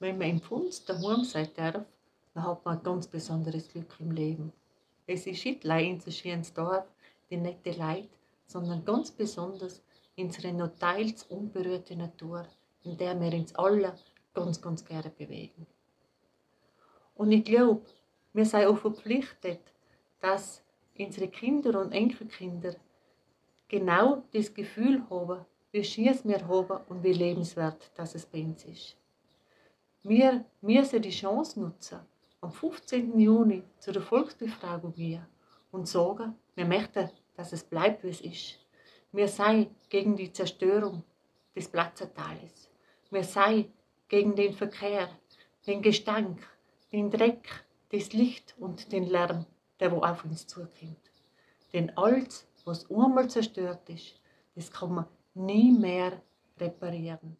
Wenn man im Pfund daheim sein darf, dann hat man ein ganz besonderes Glück im Leben. Es ist nicht allein unser schönes Dorf, die nette Leute, sondern ganz besonders unsere noch teils unberührte Natur, in der wir uns alle ganz, ganz gerne bewegen. Und ich glaube, wir sind auch verpflichtet, dass unsere Kinder und Enkelkinder genau das Gefühl haben, wie schön wir haben und wie lebenswert das es bei uns ist. Wir müssen die Chance nutzen, am 15. Juni zu der Volksbefragung gehen und sagen, wir möchten, dass es bleibt, wie es ist. Wir sind gegen die Zerstörung des Platzertales. Wir sind gegen den Verkehr, den Gestank, den Dreck, das Licht und den Lärm, der wo auf uns zukommt. Denn alles, was einmal zerstört ist, das kann man nie mehr reparieren.